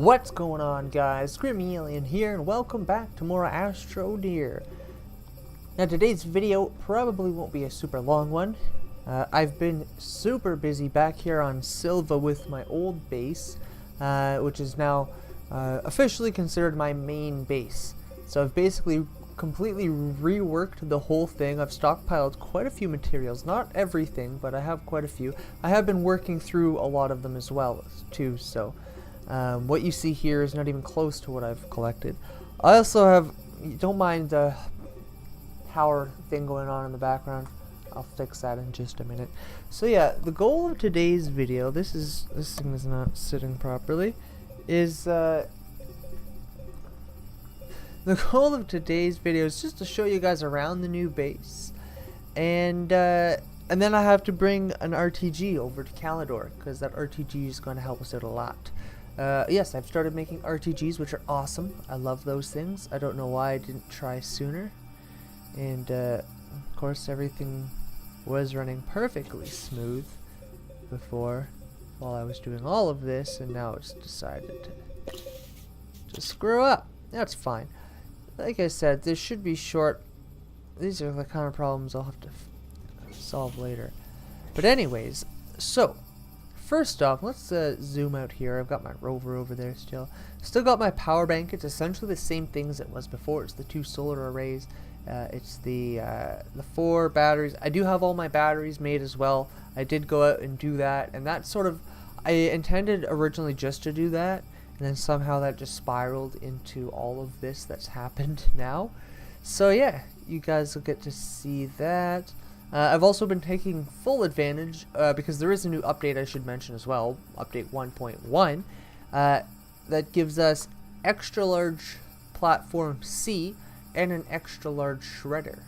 What's going on, guys? Screaming Alien here, and welcome back to more Astroneer. Now, today's video probably won't be a super long one. I've been super busy back here on Silva with my old base, which is now officially considered my main base. So I've basically completely reworked the whole thing. I've stockpiled quite a few materials, not everything, but I have quite a few. I have been working through a lot of them as well, too, so what you see here is not even close to what I've collected. I also have, don't mind the power thing going on in the background. I'll fix that in just a minute. So yeah, the goal of today's video, this thing is not sitting properly, is the goal of today's video is just to show you guys around the new base, and then I have to bring an RTG over to Calidor, because that RTG is going to help us out a lot. Yes, I've started making RTGs, which are awesome. I love those things. I don't know why I didn't try sooner. And, of course, everything was running perfectly smooth before, while I was doing all of this, and now it's decided to screw up. That's fine. Like I said, this should be short. These are the kind of problems I'll have to solve later. But anyways, so first off, let's zoom out here. I've got my rover over there still. Still got my power bank. It's essentially the same thing as it was before. It's the 2 solar arrays. It's the 4 batteries. I do have all my batteries made as well. I did go out and do that, and that sort of, I intended originally just to do that, and then somehow that just spiraled into all of this that's happened now. So yeah, you guys will get to see that. I've also been taking full advantage, because there is a new update I should mention as well, update 1.1, that gives us extra large platform C and an extra large shredder.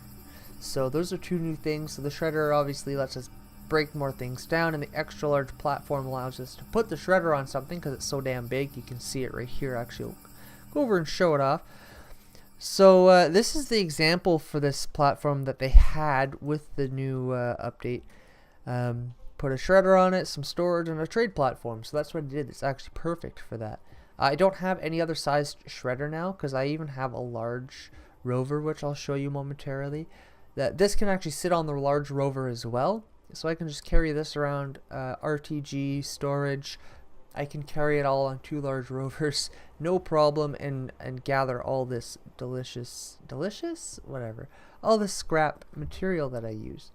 So those are 2 new things. So the shredder obviously lets us break more things down, and the extra large platform allows us to put the shredder on something because it's so damn big. You can see it right here. Actually, I'll go over and show it off. So this is the example for this platform that they had with the new update. Put a shredder on it, some storage, and a trade platform. So that's what I did. It's actually perfect for that. I don't have any other sized shredder now because I even have a large rover, which I'll show you momentarily. That this can actually sit on the large rover as well. So I can just carry this around, RTG, storage. I can carry it all on 2 large rovers, no problem, and gather all this delicious, whatever, all this scrap material that I use.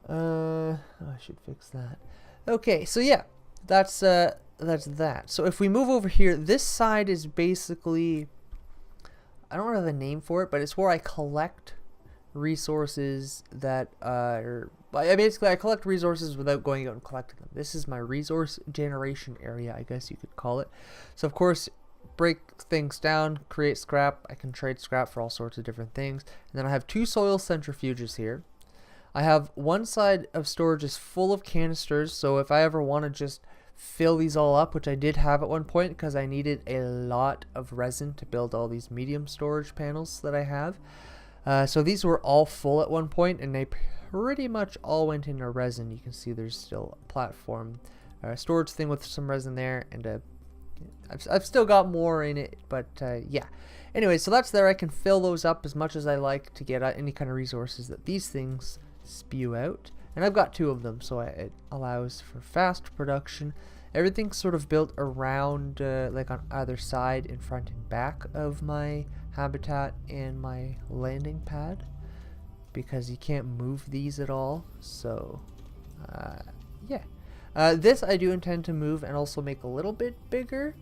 I should fix that. Okay, so yeah, that's that. So if we move over here, this side is basically, I don't have a name for it, but it's where I collect resources that are, I collect resources without going out and collecting them. This is my resource generation area, I guess you could call it. So of course, break things down, create scrap. I can trade scrap for all sorts of different things. And then I have 2 soil centrifuges here. I have one side of storage is full of canisters, so if I ever want to just fill these all up, which I did have at one point because I needed a lot of resin to build all these medium storage panels that I have. So these were all full at one point, and they pretty much all went into resin. You can see there's still a platform storage thing with some resin there, and I've still got more in it, but yeah. Anyway, so that's there. I can fill those up as much as I like to get any kind of resources that these things spew out. And I've got 2 of them, so it allows for fast production. Everything's sort of built around, like on either side, in front and back of my habitat and my landing pad, because you can't move these at all. So yeah, this I do intend to move and also make a little bit bigger.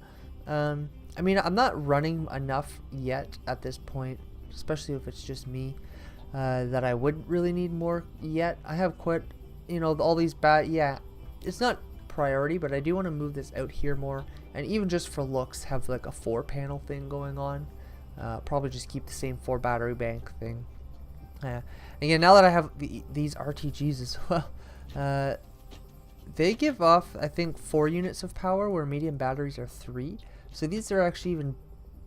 I mean, I'm not running enough yet at this point, especially if it's just me, that I wouldn't really need more yet. I have quite, all these yeah, it's not priority, but I do want to move this out here more, and even just for looks, have like a 4-panel thing going on. Probably just keep the same 4 battery bank thing. Again, now that I have these RTGs as well, they give off, I think, 4 units of power, where medium batteries are 3. So these are actually even,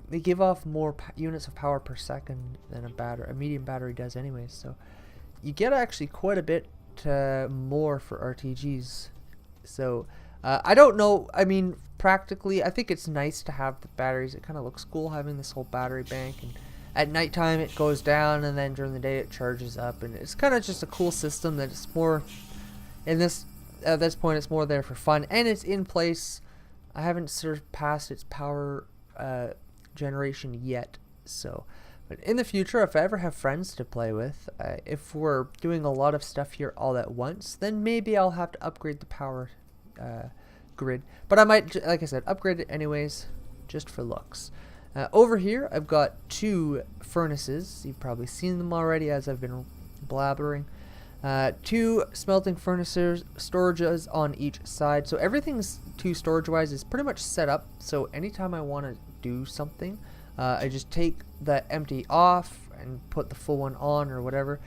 they give off more units of power per second than a medium battery does anyways. So you get actually quite a bit more for RTGs. So I don't know. I mean, practically, I think it's nice to have the batteries. It kind of looks cool having this whole battery bank, and at nighttime it goes down, and then during the day it charges up, and it's kind of just a cool system that it's more in this at this point it's more there for fun, and it's in place. I haven't surpassed its power generation yet, so but in the future, if I ever have friends to play with, if we're doing a lot of stuff here all at once, then maybe I'll have to upgrade the power grid, but I might, like I said, upgrade it anyways just for looks. Over here I've got 2 furnaces. You've probably seen them already as I've been blabbering. 2 smelting furnaces, storages on each side, so everything's 2 storage wise is pretty much set up, so anytime I want to do something, I just take the empty off and put the full one on or whatever.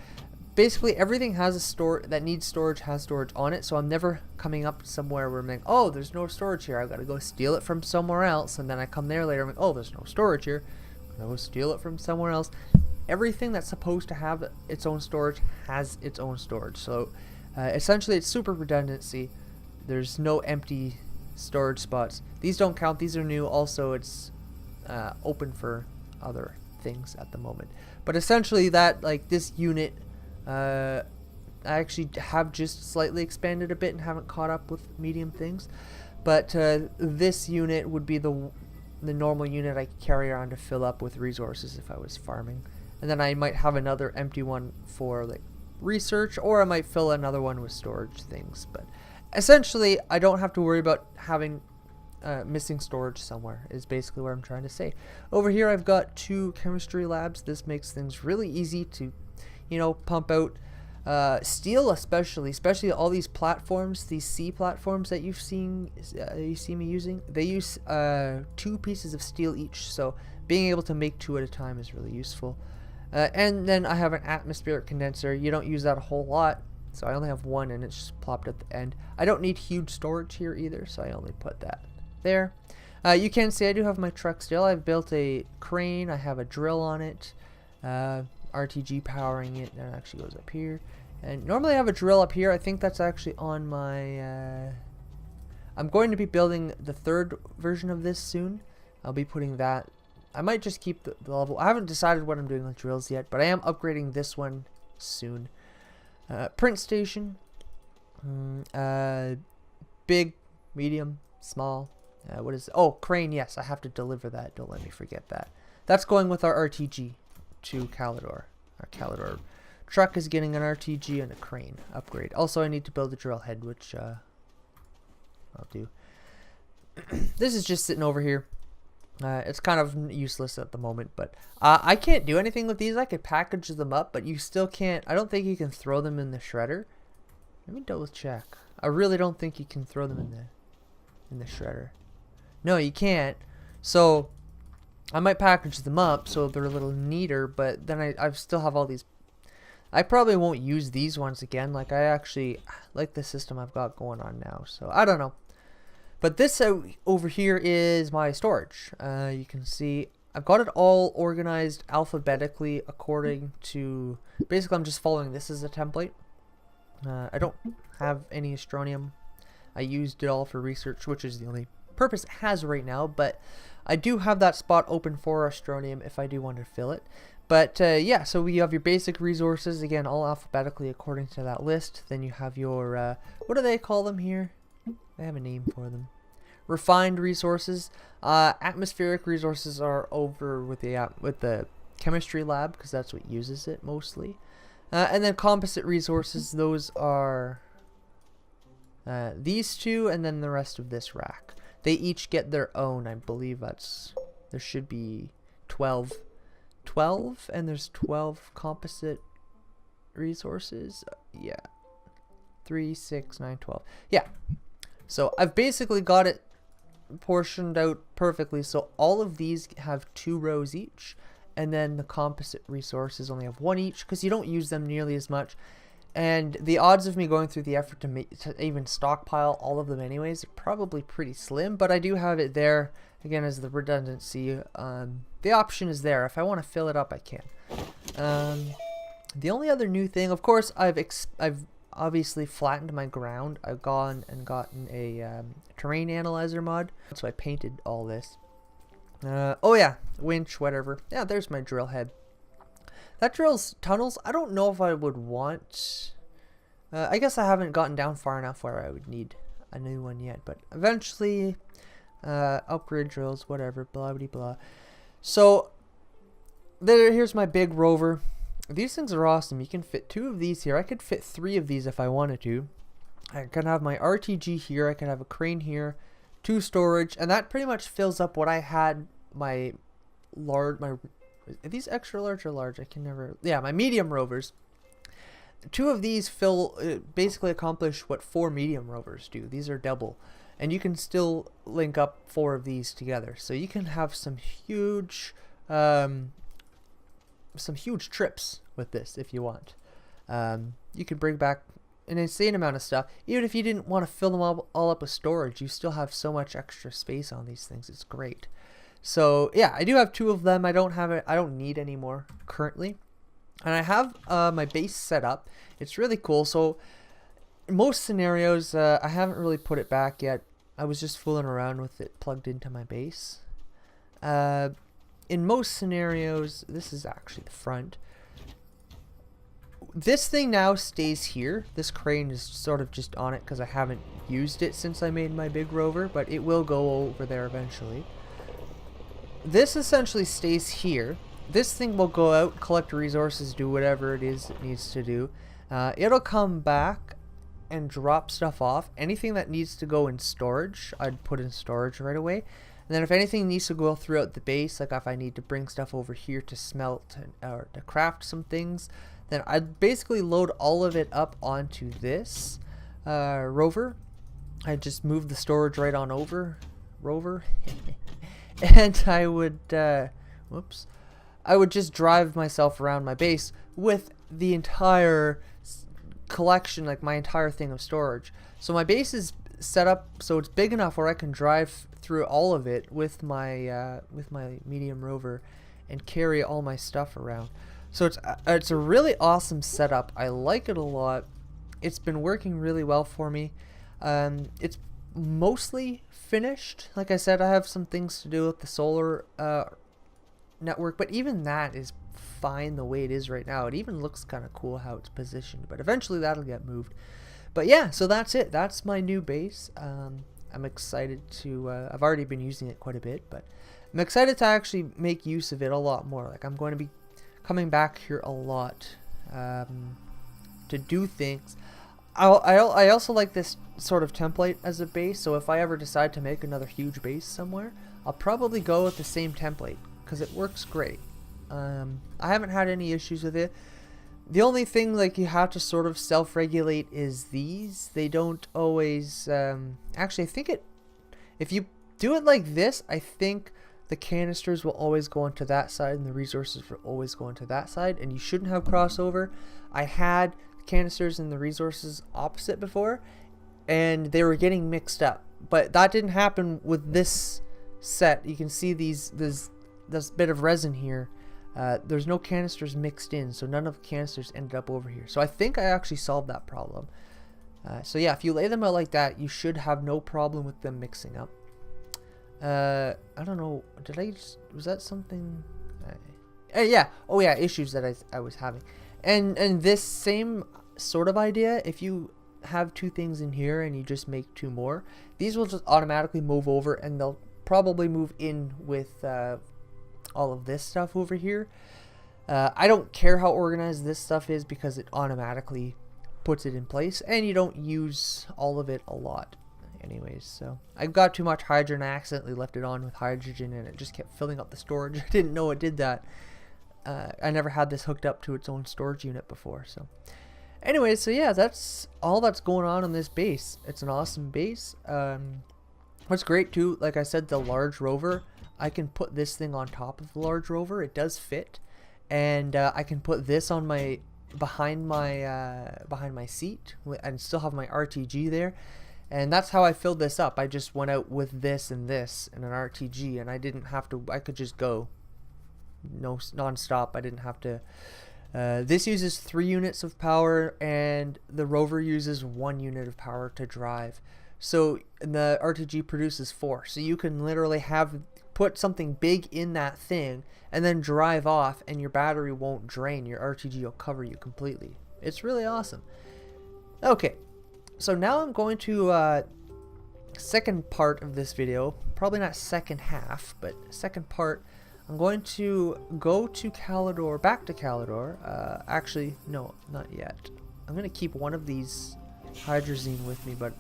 Basically everything has a store that needs storage has storage on it, so I'm never coming up somewhere where I'm like, oh, there's no storage here, I've got to go steal it from somewhere else, and then I come there later, I'm like, oh, there's no storage here, I'm gonna go steal it from somewhere else. Everything that's supposed to have its own storage has its own storage, so essentially it's super redundancy. There's no empty storage spots. These don't count, these are new. Also, it's open for other things at the moment, but essentially that, like, this unit, I actually have just slightly expanded a bit and haven't caught up with medium things, but this unit would be the normal unit I could carry around to fill up with resources if I was farming, and then I might have another empty one for like research, or I might fill another one with storage things. But essentially I don't have to worry about having missing storage somewhere, is basically what I'm trying to say. Over here I've got 2 chemistry labs. This makes things really easy to, you know, pump out steel, especially all these platforms, these C platforms that you see me using. They use 2 pieces of steel each, so being able to make 2 at a time is really useful. And then I have an atmospheric condenser. You don't use that a whole lot, so I only have 1, and it's just plopped at the end. I don't need huge storage here either, so I only put that there. You can see I do have my truck still. I've built a crane. I have a drill on it. RTG powering it. That actually goes up here. And normally I have a drill up here. I think that's actually on my... I'm going to be building the 3rd version of this soon. I'll be putting that... I might just keep the level. I haven't decided what I'm doing with drills yet, but I am upgrading this one soon. Print station. Big, medium, small. What is it? Oh, crane. Yes, I have to deliver that. Don't let me forget that. That's going with our RTG to Calidor. Our Calidor truck is getting an RTG and a crane upgrade. Also, I need to build a drill head, which I'll do. This is just sitting over here. It's kind of useless at the moment, but I can't do anything with these. I could package them up, but you still can't. I don't think you can throw them in the shredder. Let me double check. I really don't think you can throw them in the shredder. No, you can't. So I might package them up so they're a little neater, but then I still have all these. I probably won't use these ones again. Like, I actually like the system I've got going on now, so I don't know. But this over here is my storage. You can see I've got it all organized alphabetically according to... Basically, I'm just following this as a template. I don't have any Astronium. I used it all for research, which is the only purpose it has right now. But I do have that spot open for Astronium if I do want to fill it. But yeah, so you have your basic resources, again, all alphabetically according to that list. Then you have your... what do they call them here? I have a name for them. Refined resources. Atmospheric resources are over with the chemistry lab, because that's what uses it mostly. And then composite resources, those are these 2, and then the rest of this rack. They each get their own. I believe there should be 12, and there's 12 composite resources. Yeah, 3, 6, 9, 12. Yeah. So I've basically got it portioned out perfectly. So all of these have 2 rows each, and then the composite resources only have 1 each, because you don't use them nearly as much. And the odds of me going through the effort to even stockpile all of them anyways are probably pretty slim, but I do have it there, again, as the redundancy. The option is there. If I want to fill it up, I can. The only other new thing, of course, I've obviously flattened my ground. I've gone and gotten a terrain analyzer mod, so I painted all this. Oh yeah, winch, whatever. Yeah, there's my drill head. That drills tunnels. I don't know if I would want... I guess I haven't gotten down far enough where I would need a new one yet, but eventually upgrade drills, whatever, blah blah blah. So here's my big rover. These things are awesome. You can fit 2 of these here. I could fit 3 of these if I wanted to. I can have my RTG here. I can have a crane here, 2 storage, and that pretty much fills up what I had my large, are these extra large or large? I can never, yeah, my medium rovers. 2 of these basically accomplish what 4 medium rovers do. These are double, and you can still link up 4 of these together. So you can have some huge trips with this if you want. You can bring back an insane amount of stuff. Even if you didn't want to fill them all up with storage, you still have so much extra space on these things. It's great. So yeah, I do have 2 of them. I don't need any more currently. And I have my base set up. It's really cool. So in most scenarios, I haven't really put it back yet. I was just fooling around with it plugged into my base. In most scenarios, this is actually the front. This thing now stays here. This crane is sort of just on it because I haven't used it since I made my big rover, but it will go over there eventually. This essentially stays here. This thing will go out, collect resources, do whatever it is it needs to do. It'll come back and drop stuff off. Anything that needs to go in storage, I'd put in storage right away. And then if anything needs to go throughout the base, like if I need to bring stuff over here to smelt or to craft some things, then I'd basically load all of it up onto this rover. I just move the storage right on over, rover. And I would, I would just drive myself around my base with the entire collection, like my entire thing of storage. So my base is set up so it's big enough where I can drive through all of it with my medium rover and carry all my stuff around. So it's a really awesome setup. I like it a lot. It's been working really well for me. It's mostly finished. Like I said, I have some things to do with the solar network, but even that is fine the way it is right now. It even looks kind of cool how it's positioned, but eventually that'll get moved. But yeah, so that's it. That's my new base. I'm excited to I've already been using it quite a bit, but I'm excited to actually make use of it a lot more. Like I'm going to be coming back here a lot to do things. I also like this sort of template as a base, so if I ever decide to make another huge base somewhere, I'll probably go with the same template because it works great. I haven't had any issues with it. The only thing like you have to sort of self-regulate is these. They don't always actually I think if you do it like this, I think the canisters will always go onto that side and the resources will always go onto that side, and you shouldn't have crossover. I had canisters and the resources opposite before and they were getting mixed up, but that didn't happen with this set. You can see this bit of resin here. There's no canisters mixed in, so none of the canisters ended up over here. So I think I actually solved that problem. So yeah, if you lay them out like that, you should have no problem with them mixing up. I don't know, was that something? Yeah, oh yeah, issues that I was having. And this same sort of idea, if you have 2 things in here and you just make 2 more, these will just automatically move over and they'll probably move in with all of this stuff over here. I don't care how organized this stuff is because it automatically puts it in place and you don't use all of it a lot anyways. So I got too much hydrogen. I accidentally left it on with hydrogen and it just kept filling up the storage. I didn't know it did that. I never had this hooked up to its own storage unit before. So anyways, so yeah, that's all that's going on in this base. It's an awesome base. What's great too, like I said, the large rover, I can put this thing on top of the large rover. It does fit, and I can put this on my behind my seat and still have my RTG there. And that's how I filled this up. I just went out with this and an RTG, and I didn't have to. I could just go non-stop. I didn't have to This uses 3 units of power, and the rover uses 1 unit of power to drive. So the RTG produces 4. So you can literally put something big in that thing and then drive off, and your battery won't drain. Your RTG will cover you completely. It's really awesome. Okay, so now I'm going to second part of this video. Probably not second half, but second part. I'm going to go to Calidor, back to Calidor. Actually, no, not yet. I'm going to keep one of these hydrazine with me, but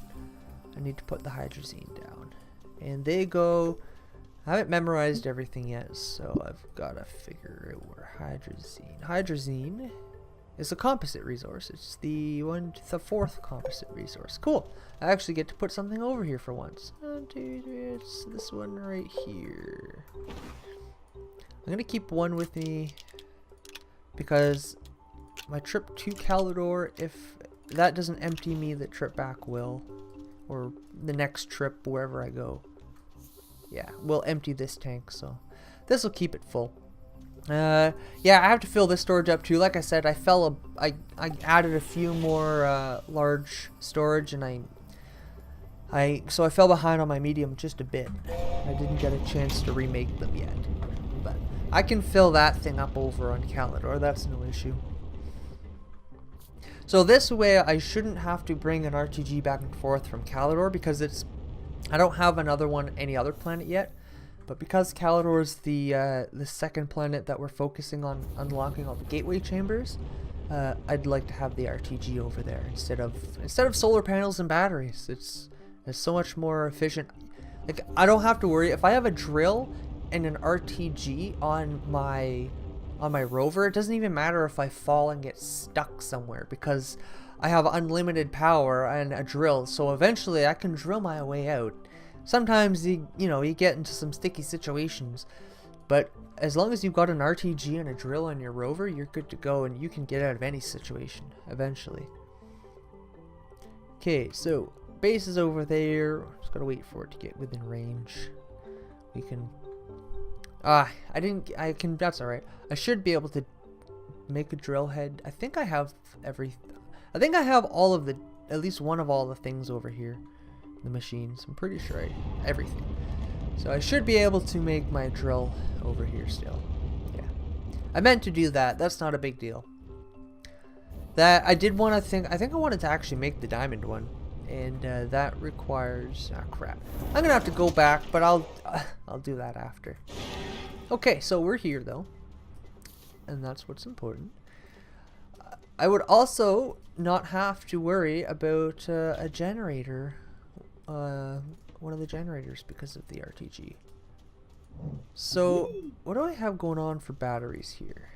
I need to put the hydrazine down. And they go... I haven't memorized everything yet, so I've got to figure out where hydrazine... Hydrazine is a composite resource. It's the 4th composite resource. Cool. I actually get to put something over here for once. It's this one right here. I'm gonna keep one with me because my trip to Calidor, if that doesn't empty me, the trip back will, or the next trip wherever I go, yeah, we'll empty this tank. So this will keep it full. Yeah, I have to fill this storage up too. Like I said, I added a few more large storage, and so I fell behind on my medium just a bit. I didn't get a chance to remake them yet. I can fill that thing up over on Calidor, that's no issue. So this way I shouldn't have to bring an RTG back and forth from Calidor, because I don't have another one any other planet yet, but because Calidor is the second planet that we're focusing on unlocking all the gateway chambers, I'd like to have the RTG over there instead of solar panels and batteries. It's so much more efficient. Like, I don't have to worry if I have a drill and an RTG on my rover. It doesn't even matter if I fall and get stuck somewhere, because I have unlimited power and a drill, so eventually I can drill my way out. Sometimes you get into some sticky situations, but as long as you've got an RTG and a drill on your rover, you're good to go, and you can get out of any situation eventually. Okay, so base is over there. Just gotta wait for it to get within range. We can that's alright. I should be able to make a drill head. I think I have all of at least one of all the things over here. The machines. I'm pretty sure everything. So I should be able to make my drill over here still. Yeah. I meant to do that. That's not a big deal. That I did want to I think I wanted to actually make the diamond one. And that requires... Ah, crap. I'm gonna have to go back, but I'll do that after. Okay, so we're here though, and that's what's important. I would also not have to worry about a generator, one of the generators, because of the RTG. So what do I have going on for batteries here?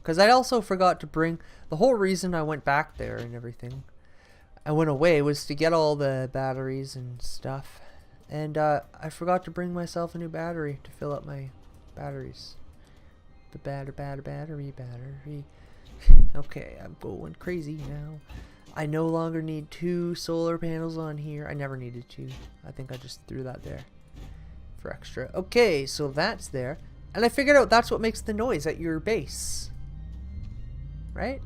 Because I also forgot to bring... The whole reason I went back there and everything, I went away, was to get all the batteries and stuff. And I forgot to bring myself a new battery to fill up my batteries. The battery. Okay, I'm going crazy now. I no longer need 2 solar panels on here. I never needed 2. I think I just threw that there for extra. Okay, so that's there. And I figured out that's what makes the noise at your base. Right?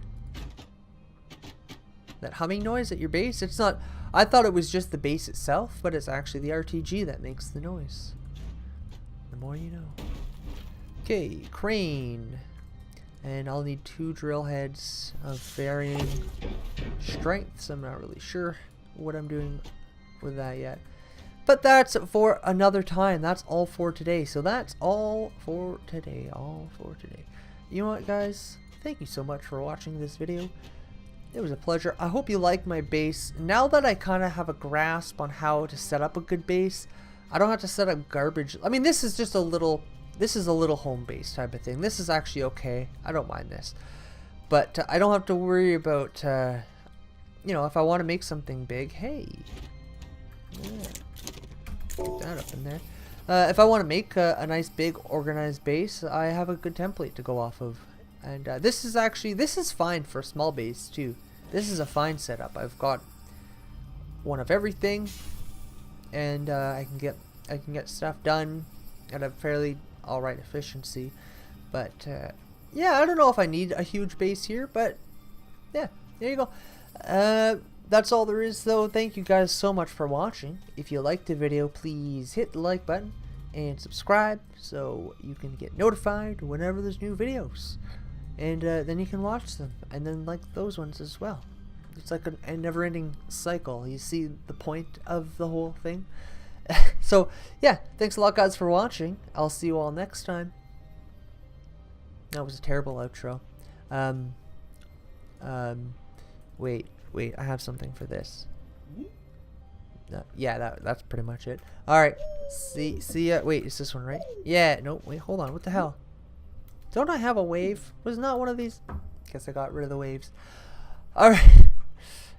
That humming noise at your base? It's not... I thought it was just the base itself, but it's actually the RTG that makes the noise. The more you know. Okay, crane. And I'll need 2 drill heads of varying strengths. I'm not really sure what I'm doing with that yet. But that's for another time. That's all for today. So that's all for today. You know what, guys? Thank you so much for watching this video. It was a pleasure. I hope you like my base. Now that I kind of have a grasp on how to set up a good base, I don't have to set up garbage. I mean, this is just a little home base type of thing. This is actually okay. I don't mind this. But I don't have to worry about, you know, if I want to make something big. Hey. Yeah. Get that up in there. If I want to make a nice big organized base, I have a good template to go off of. And this is fine for a small base too. This is a fine setup. I've got one of everything, and I can get stuff done at a fairly alright efficiency. But yeah, I don't know if I need a huge base here, but yeah, there you go. That's all there is though. Thank you guys so much for watching. If you liked the video, please hit the like button and subscribe so you can get notified whenever there's new videos. And then you can watch them and then like those ones as well. It's like a never-ending cycle. You see the point of the whole thing? So yeah, thanks a lot guys for watching. I'll see you all next time. That was a terrible outro. Wait, I have something for this. Yeah, that's pretty much it. Alright, see ya. Wait, is this one right? Yeah, no, wait, hold on, what the hell? Don't I have a wave? Was not one of these? Guess I got rid of the waves. Alright,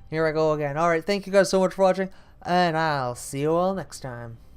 here I go again. Alright, thank you guys so much for watching, and I'll see you all next time.